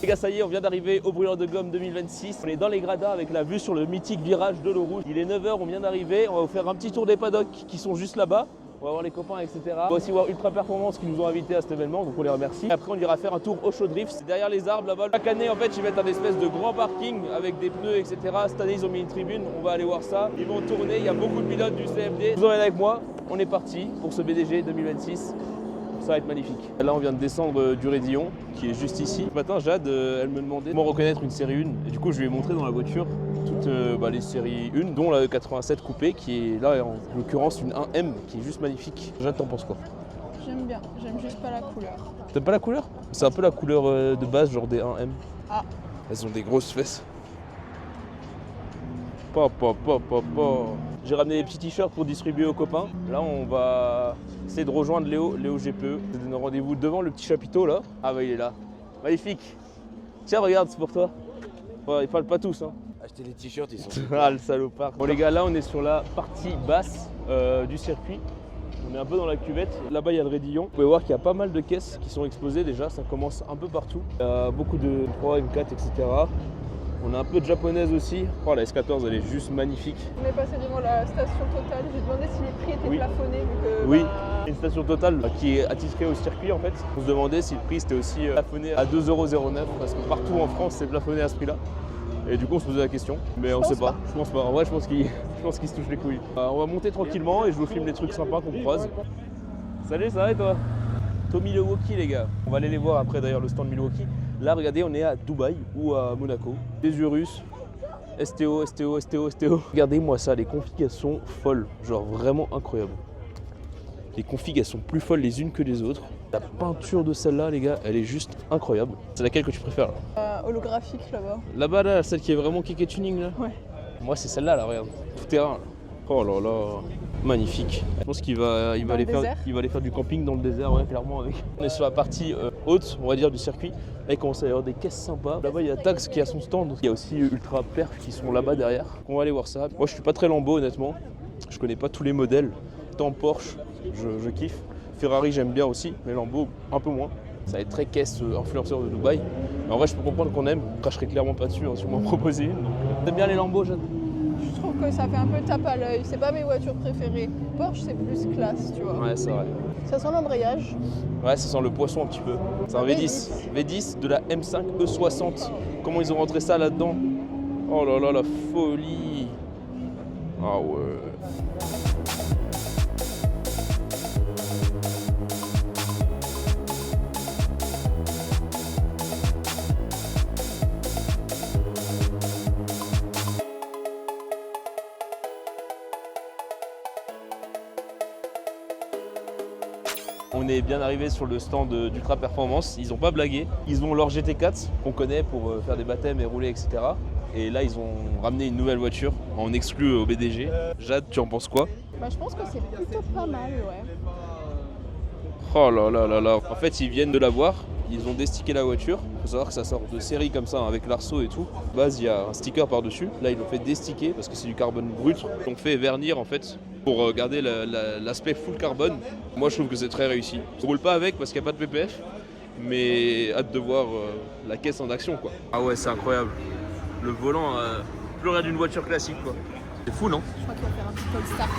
Les gars, ça y est, on vient d'arriver au Brûleur de Gomme 2026. On est dans les gradins avec la vue sur le mythique virage de l'eau rouge. Il est 9 h, on vient d'arriver. On va vous faire un petit tour des paddocks qui sont juste là-bas. On va voir les copains, etc. On va aussi voir Ultra Performance qui nous ont invités à cet événement, donc on les remercie. Après, on ira faire un tour au show drift. C'est derrière les arbres là-bas. Chaque année, en fait, ils mettent un espèce de grand parking avec des pneus, etc. Cette année, ils ont mis une tribune. On va aller voir ça. Ils vont tourner. Il y a beaucoup de pilotes du CFD. Vous en êtes avec moi. On est parti pour ce BDG 2026. Ça va être magnifique. Là, on vient de descendre du Raidillon, qui est juste ici. Ce matin, Jade, elle me demandait comment reconnaître une série 1. Et du coup, je lui ai montré dans la voiture toutes les séries 1, dont la 87 coupée, qui est là, en l'occurrence, une 1M, qui est juste magnifique. Jade, t'en penses quoi? J'aime bien, j'aime juste pas la couleur. T'aimes pas la couleur? C'est un peu la couleur de base, genre des 1M. Ah. Elles ont des grosses fesses. J'ai ramené des petits t-shirts pour distribuer aux copains. Là, on va essayer de rejoindre Léo GPE. C'est donné rendez-vous devant le petit chapiteau là. Ah bah il est là. Magnifique. Tiens, regarde, c'est pour toi. Ouais, ils parlent pas tous. Hein. Acheter les t-shirts, ils sont... Ah, le salopard. Bon les gars, là on est sur la partie basse du circuit. On est un peu dans la cuvette. Là-bas, il y a le Raidillon. Vous pouvez voir qu'il y a pas mal de caisses qui sont exposées déjà. Ça commence un peu partout. Il y a beaucoup de M3, M4, etc. On a un peu de japonaise aussi. Oh, la S14, elle est juste magnifique. On est passé devant la station Total. J'ai demandé si les prix étaient plafonnés. Vu que, oui, une station Total qui est attitrée au circuit en fait. On se demandait si le prix était aussi plafonné à 2,09 € parce que partout en France, c'est plafonné à ce prix-là. Et du coup, on se posait la question, mais on sait pas. Je pense pas. En vrai, je pense qu'il se touche les couilles. On va monter tranquillement et je vous filme les trucs sympas qu'on croise. Salut, ça va et toi? Tommy Milwaukee, les gars. On va aller les voir après d'ailleurs, le stand Milwaukee. Là, regardez, on est à Dubaï ou à Monaco. Des Urus, STO. Regardez-moi ça, les configs, elles sont folles. Genre vraiment incroyables. Les configs, elles sont plus folles les unes que les autres. La peinture de celle-là, les gars, elle est juste incroyable. C'est laquelle que tu préfères là? Holographique là-bas. Là-bas, là, celle qui est vraiment kick tuning là? Ouais. Moi, c'est celle-là, là, regarde. Tout terrain. Là. Oh là là, magnifique. Je pense qu'il va aller faire du camping dans le désert, ouais, clairement. Avec. On est sur la partie haute, on va dire, du circuit. Là, il commence à y avoir des caisses sympas. Là-bas, il y a Tax qui a son stand. Il y a aussi Ultra Perf qui sont là-bas derrière. On va aller voir ça. Moi, je suis pas très Lambo, honnêtement. Je connais pas tous les modèles. Tant Porsche, je kiffe. Ferrari, j'aime bien aussi, mais Lambo, un peu moins. Ça va être très caisse influenceur de Dubaï. Mais en vrai, je peux comprendre qu'on aime. Je cracherai clairement pas dessus hein, si on m'en proposait une. T'aimes bien les Lambeaux, Jeanne? Je trouve que ça fait un peu tape à l'œil. C'est pas mes voitures préférées. Porsche, c'est plus classe, tu vois. Ouais, c'est vrai. Ça sent l'embrayage. Ouais, ça sent le poisson un petit peu. C'est un V10. V10 de la M5 E60. Comment ils ont rentré ça là-dedans? Oh là là, la folie. Ah ouais. On est bien arrivé sur le stand d'Ultra Performance. Ils n'ont pas blagué. Ils ont leur GT4 qu'on connaît pour faire des baptêmes et rouler, etc. Et là, ils ont ramené une nouvelle voiture en exclu au BDG. Jade, tu en penses quoi? Bah, je pense que c'est plutôt pas mal, ouais. Oh là là là là. En fait, ils viennent de la voir. Ils ont destické la voiture. Il faut savoir que ça sort de série comme ça, hein, avec l'arceau et tout. De base, il y a un sticker par-dessus. Là, ils l'ont fait destiquer parce que c'est du carbone brut. Ils l'ont fait vernir en fait pour garder l'aspect full carbone. Moi, je trouve que c'est très réussi. Je roule pas avec parce qu'il n'y a pas de PPF. Mais hâte de voir la caisse en action, quoi. Ah ouais, c'est incroyable. Le volant, plus rien d'une voiture classique, quoi. C'est fou, non? Je crois qu'il va faire un petit cold start.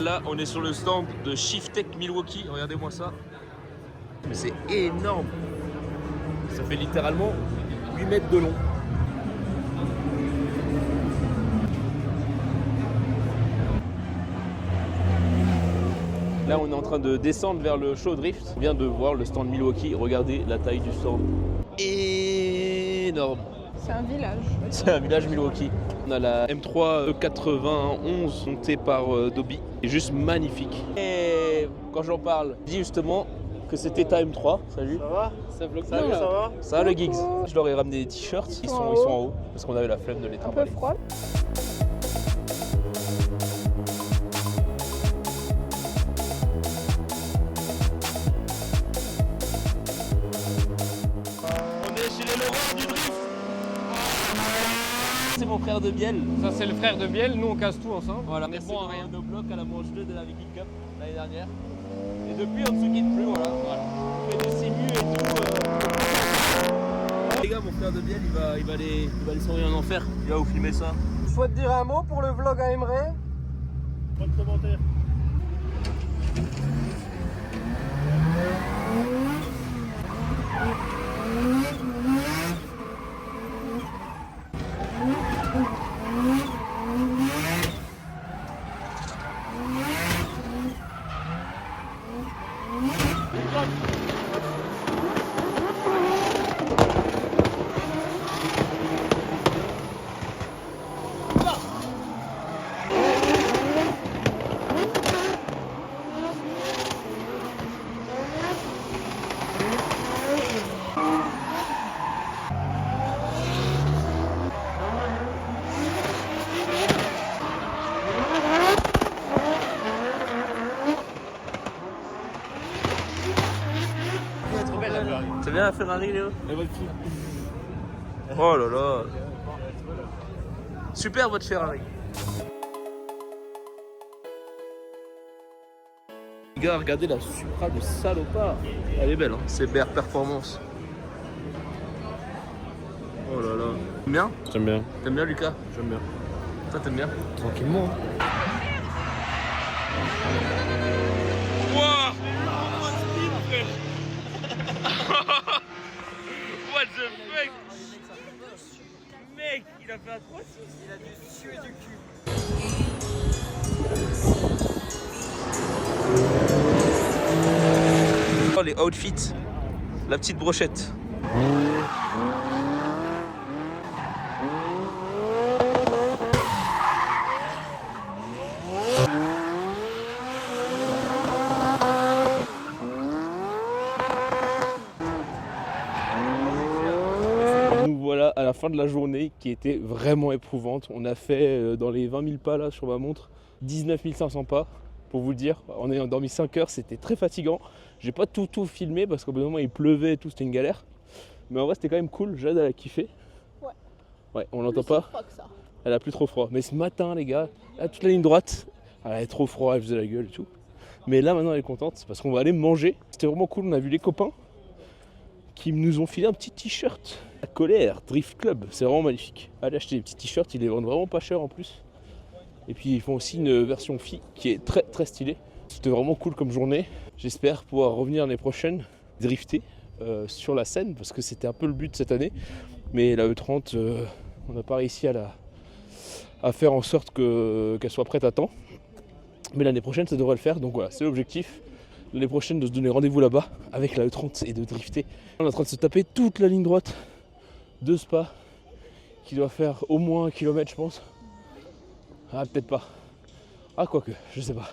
Là, on est sur le stand de Shifttech Milwaukee. Regardez-moi ça. Mais c'est énorme. Ça fait littéralement 8 mètres de long. Là, on est en train de descendre vers le show drift. On vient de voir le stand Milwaukee. Regardez la taille du stand. Énorme. C'est un village. C'est un village Milwaukee. On a la M3 E91 montée par Dobby. C'est juste magnifique. Et quand j'en parle, je dis justement que c'était ta M3. Salut. Ça va? Ça vlog Salut, bien, ça va? Ça va le Gigs. Je leur ai ramené des t-shirts. Ils sont en haut parce qu'on avait la flemme de les Un peu trimballer. froid. C'est mon frère de Biel. Ça c'est le frère de Biel, nous on casse tout ensemble. Voilà, on est c'est bon à rien. nos blocs à la manche 2 de la Viking Cup l'année dernière. Et depuis on ne se quitte plus, voilà. On fait des simus et tout. Les gars, mon frère de Biel, il va aller s'envoyer en enfer. Il va vous filmer ça. Je souhaite dire un mot pour le vlog à Emre. Pas de commentaire. C'est bien la Ferrari, Léo? Oh là là. Super votre Ferrari. Les gars, regardez la Supra de salopard. Elle est belle, hein. C'est BR Performance. Oh là là. T'aimes bien? J'aime bien. T'aimes bien, Lucas? J'aime bien. Toi, t'aimes bien? Tranquillement. Wow! What the fuck? Mec, il a fait un 3-6. Il a du cieux et du cul. Oh, les outfits. La petite brochette. Nous voilà à la fin de la journée qui était vraiment éprouvante. On a fait dans les 20 000 pas là sur ma montre 19 500 pas pour vous le dire. On a dormi 5 heures, c'était très fatigant. J'ai pas tout filmé parce qu'au bout d'un moment il pleuvait et tout, c'était une galère. Mais en vrai c'était quand même cool, Jade elle a kiffé. Ouais. Ouais, on l'entend pas. Froid que ça. Elle a plus trop froid. Mais ce matin les gars, là, toute la ligne droite, elle avait trop froid, elle faisait la gueule et tout. Mais là maintenant elle est contente parce qu'on va aller manger. C'était vraiment cool, on a vu les copains qui nous ont filé un petit t-shirt. La Colère Drift Club, c'est vraiment magnifique. Allez acheter des petits t-shirts, ils les vendent vraiment pas cher en plus. Et puis ils font aussi une version fille qui est très très stylée. C'était vraiment cool comme journée. J'espère pouvoir revenir l'année prochaine, drifter sur la Seine parce que c'était un peu le but cette année. Mais la E30, on n'a pas réussi à faire en sorte qu'elle soit prête à temps. Mais l'année prochaine ça devrait le faire, donc voilà, c'est l'objectif. L'année prochaine de se donner rendez-vous là-bas avec la E30 et de drifter. On est en train de se taper toute la ligne droite de Spa qui doit faire au moins 1 kilomètre je pense. Ah peut-être pas. Ah quoique, je sais pas,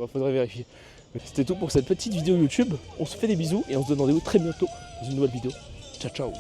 faudrait vérifier. Mais c'était tout pour cette petite vidéo YouTube. On se fait des bisous et on se donne rendez-vous très bientôt dans une nouvelle vidéo. Ciao ciao.